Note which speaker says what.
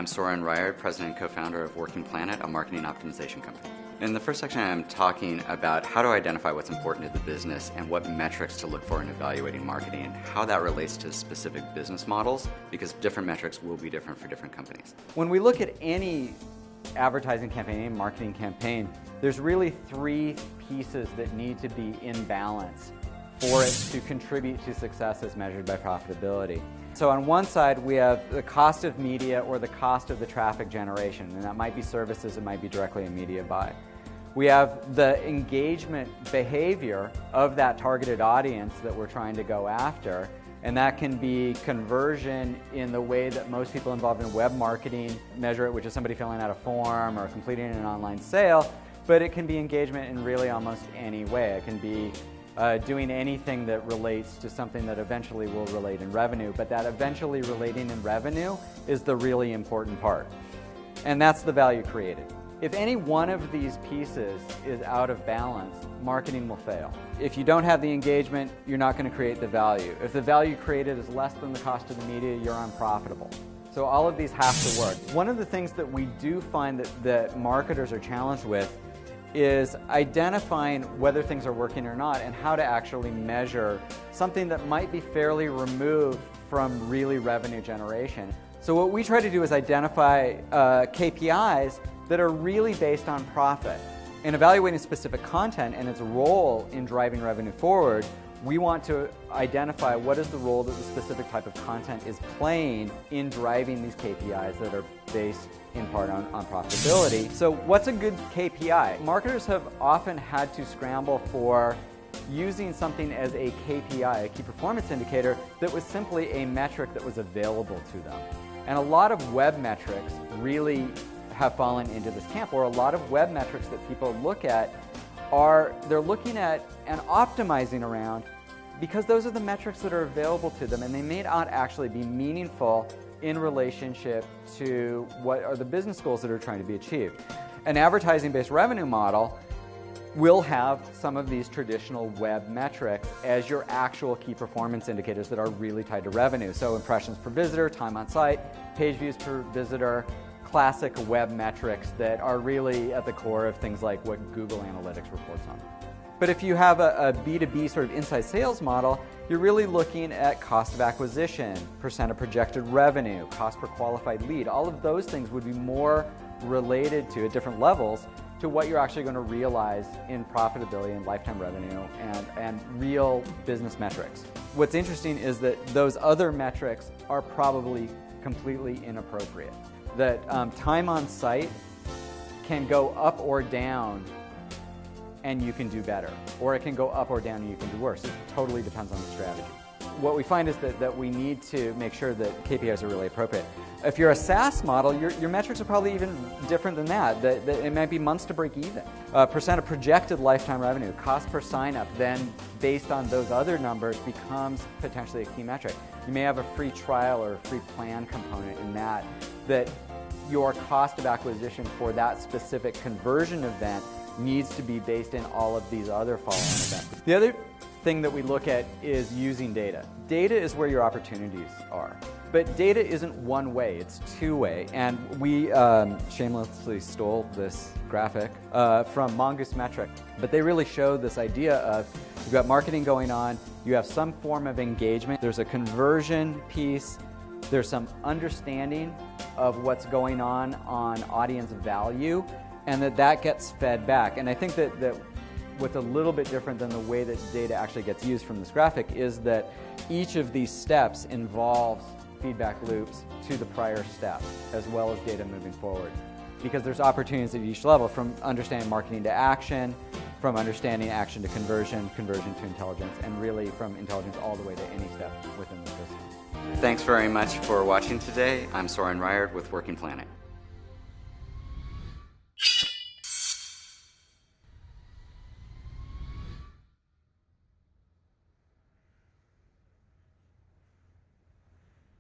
Speaker 1: I'm Soren, Ryherd, president and co-founder of Working Planet, a marketing optimization company. In the first section, I'm talking about how to identify what's important to the business and what metrics to look for in evaluating marketing and how that relates to specific business models, because different metrics will be different for different companies.
Speaker 2: When we look at any advertising campaign, any marketing campaign, there's really three pieces that need to be in balance for it to contribute to success as measured by profitability. So on one side, we have the cost of media or the cost of the traffic generation, and that might be services, it might be directly a media buy. We have the engagement behavior of that targeted audience that we're trying to go after, and that can be conversion in the way that most people involved in web marketing measure it, which is somebody filling out a form or completing an online sale, but it can be engagement in really almost any way. It can be doing anything that relates to something that eventually will relate in revenue, but that eventually relating in revenue is the really important part. And that's the value created. If any one of these pieces is out of balance, marketing will fail. If you don't have the engagement, you're not going to create the value. If the value created is less than the cost of the media, you're unprofitable. So all of these have to work. One of the things that we do find that marketers are challenged with is identifying whether things are working or not and how to actually measure something that might be fairly removed from really revenue generation. So what we try to do is identify KPIs that are really based on profit. In evaluating specific content and its role in driving revenue forward, we want to identify what is the role that the specific type of content is playing in driving these KPIs that are based in part on profitability. So what's a good KPI? Marketers have often had to scramble for using something as a KPI, a key performance indicator, that was simply a metric that was available to them. And a lot of web metrics really have fallen into this camp, or a lot of web metrics that people look at they're looking at and optimizing around because those are the metrics that are available to them, and they may not actually be meaningful in relationship to what are the business goals that are trying to be achieved. An advertising-based revenue model will have some of these traditional web metrics as your actual key performance indicators that are really tied to revenue. So impressions per visitor, time on site, page views per visitor, classic web metrics that are really at the core of things like what Google Analytics reports on. But if you have a B2B sort of inside sales model, you're really looking at cost of acquisition, percent of projected revenue, cost per qualified lead. All of those things would be more related to, at different levels, to what you're actually going to realize in profitability and lifetime revenue and real business metrics. What's interesting is that those other metrics are probably completely inappropriate. That time on site can go up or down and you can do better, or it can go up or down and you can do worse. It totally depends on the strategy. What we find is that we need to make sure that KPIs are really appropriate. If you're a SaaS model, your metrics are probably even different than that. It might be months to break even. Percent of projected lifetime revenue, cost per sign up, then based on those other numbers becomes potentially a key metric. You may have a free trial or a free plan component in that your cost of acquisition for that specific conversion event needs to be based in all of these other follow-on events. The other thing that we look at is using data. Data is where your opportunities are. But data isn't one way, it's two-way. And we shamelessly stole this graphic from Mongoose Metric. But they really show this idea of you've got marketing going on, you have some form of engagement, there's a conversion piece, there's some understanding of what's going on audience value, and that gets fed back. And I think that what's a little bit different than the way that data actually gets used from this graphic is that each of these steps involves feedback loops to the prior step, as well as data moving forward. Because there's opportunities at each level, from understanding marketing to action, from understanding action to conversion, conversion to intelligence, and really from intelligence all the way to any step within the system.
Speaker 1: Thanks very much for watching today. I'm Soren Ryherd with Working Planet.